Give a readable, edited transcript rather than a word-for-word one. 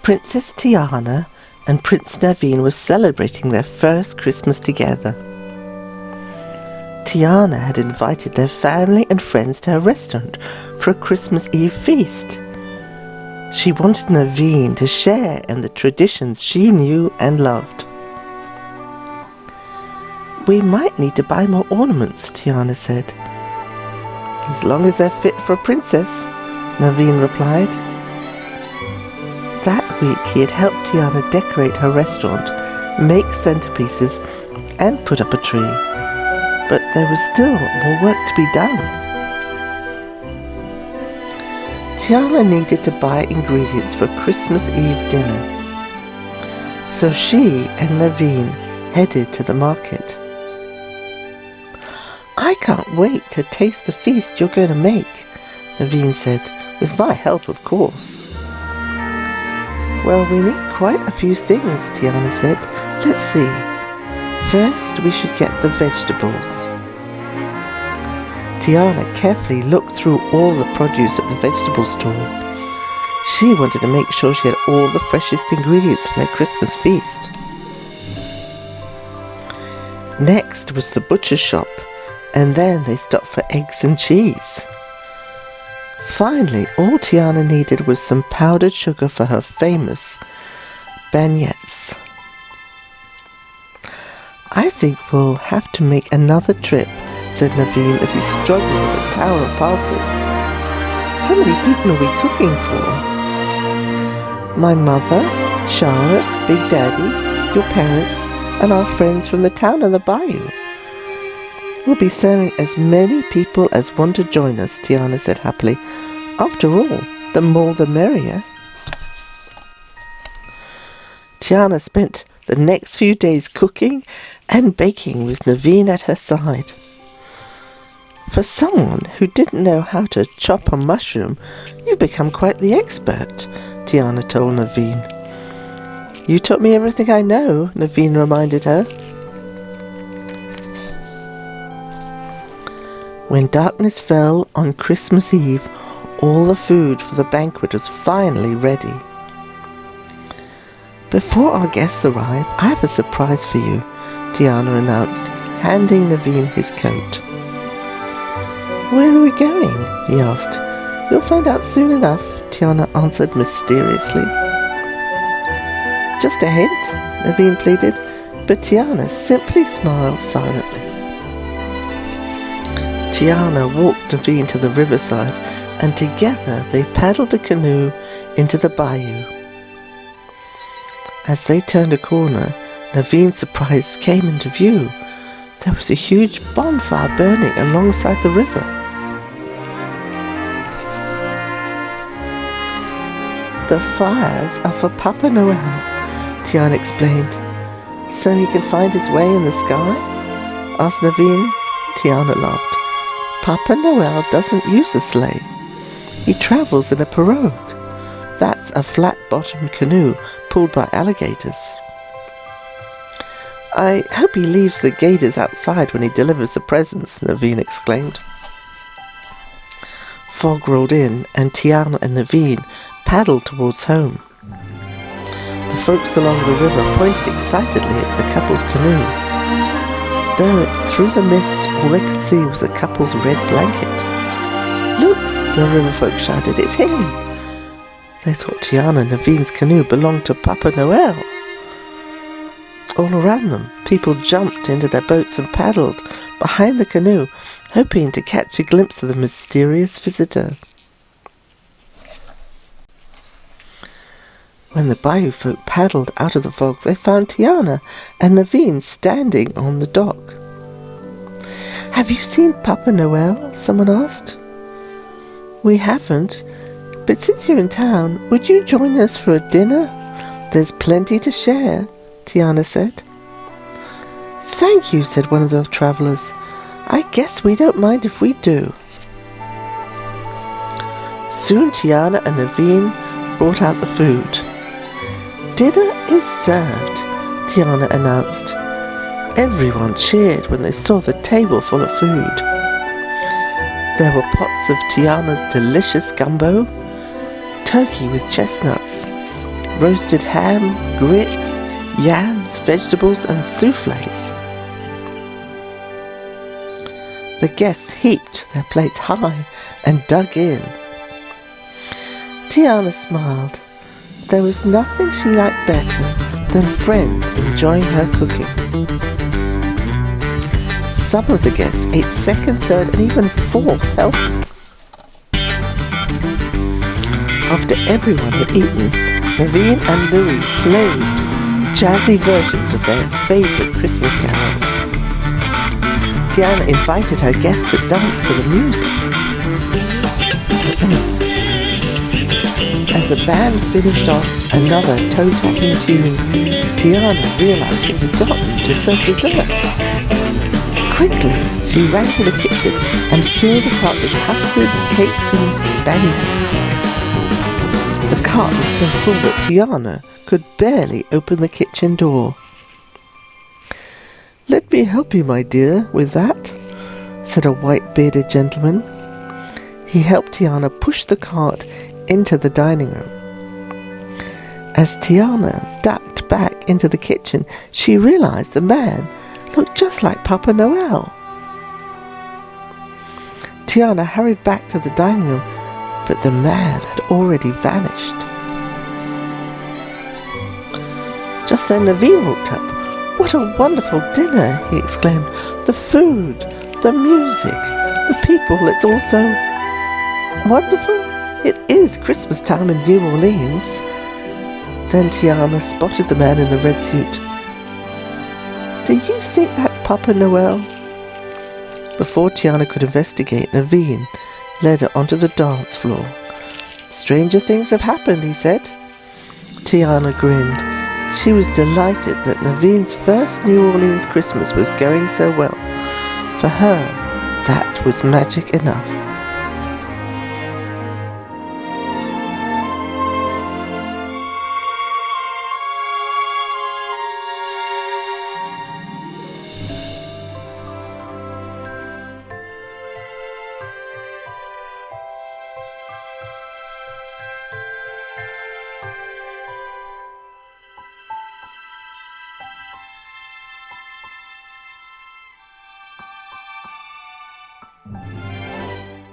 Princess Tiana and Prince Naveen were celebrating their first Christmas together. Tiana had invited their family and friends to her restaurant for a Christmas Eve feast. She wanted Naveen to share in the traditions she knew and loved. "We might need to buy more ornaments," Tiana said. "As long as they're fit for a princess," Naveen replied. That week he had helped Tiana decorate her restaurant, make centerpieces, and put up a tree. But there was still more work to be done. Tiana needed to buy ingredients for Christmas Eve dinner. So she and Naveen headed to the market. "I can't wait to taste the feast you're going to make," Naveen said, "with my help, of course." "Well, we need quite a few things," Tiana said. "Let's see. First, we should get the vegetables." Tiana carefully looked through all the produce at the vegetable store. She wanted to make sure she had all the freshest ingredients for their Christmas feast. Next was the butcher's shop, and then they stopped for eggs and cheese. Finally, all Tiana needed was some powdered sugar for her famous beignets. "I think we'll have to make another trip," said Naveen as he struggled with a tower of parcels. "How many people are we cooking for?" "My mother, Charlotte, Big Daddy, your parents, and our friends from the town and the bayou. We'll be serving as many people as want to join us," Tiana said happily. "After all, the more the merrier." Tiana spent the next few days cooking and baking with Naveen at her side. "For someone who didn't know how to chop a mushroom, you've become quite the expert," Tiana told Naveen. "You taught me everything I know," Naveen reminded her. When darkness fell on Christmas Eve, all the food for the banquet was finally ready. "Before our guests arrive, I have a surprise for you," Tiana announced, handing Naveen his coat. "Where are we going?" he asked. "You'll find out soon enough," Tiana answered mysteriously. "Just a hint," Naveen pleaded, but Tiana simply smiled silently. Tiana walked Naveen to the riverside, and together they paddled a canoe into the bayou. As they turned a corner, Naveen's surprise came into view. There was a huge bonfire burning alongside the river. "The fires are for Papa Noelle," Tiana explained. "So he can find his way in the sky?" asked Naveen. Tiana laughed. "Papa Noelle doesn't use a sleigh. He travels in a pirogue. That's a flat-bottomed canoe pulled by alligators." "I hope he leaves the gators outside when he delivers the presents," Naveen exclaimed. Fog rolled in, and Tiana and Naveen paddled towards home. The folks along the river pointed excitedly at the couple's canoe. Though through the mist, all they could see was the couple's red blanket. "Look!" the river folk shouted. "It's him!" They thought Tiana and Naveen's canoe belonged to Papa Noelle. All around them, people jumped into their boats and paddled behind the canoe, hoping to catch a glimpse of the mysterious visitor. When the bayou folk paddled out of the fog, they found Tiana and Naveen standing on the dock. "Have you seen Papa Noelle?" someone asked. "We haven't, but since you're in town, would you join us for a dinner? There's plenty to share," Tiana said. "Thank you," said one of the travelers. "I guess we don't mind if we do." Soon Tiana and Naveen brought out the food. "Dinner is served," Tiana announced. Everyone cheered when they saw the table full of food. There were pots of Tiana's delicious gumbo, turkey with chestnuts, roasted ham, grits, yams, vegetables, and soufflés. The guests heaped their plates high and dug in. Tiana smiled. There was nothing she liked better than friends enjoying her cooking. Some of the guests ate second, third, and even fourth helpings. After everyone had eaten, Naveen and Louis played jazzy versions of their favourite Christmas carols. Tiana invited her guests to dance to the music. As the band finished off another toe-tapping tune, Tiana realised she'd forgotten to serve dessert. Quickly, she ran to the kitchen and filled the cart with custard, cakes and banners. The cart was so full that Tiana could barely open the kitchen door. "Let me help you, my dear, with that," said a white-bearded gentleman. He helped Tiana push the cart into the dining room. As Tiana ducked back into the kitchen, she realized the man looked just like Papa Noelle. Tiana hurried back to the dining room, but the man had already vanished. Just then Naveen walked up. "What a wonderful dinner!" he exclaimed. "The food, the music, the people, it's all so wonderful. It is Christmas time in New Orleans." Then Tiana spotted the man in the red suit. "Do you think that's Papa Noelle?" Before Tiana could investigate, Naveen led her onto the dance floor. "Stranger things have happened," he said. Tiana grinned. She was delighted that Naveen's first New Orleans Christmas was going so well. For her, that was magic enough.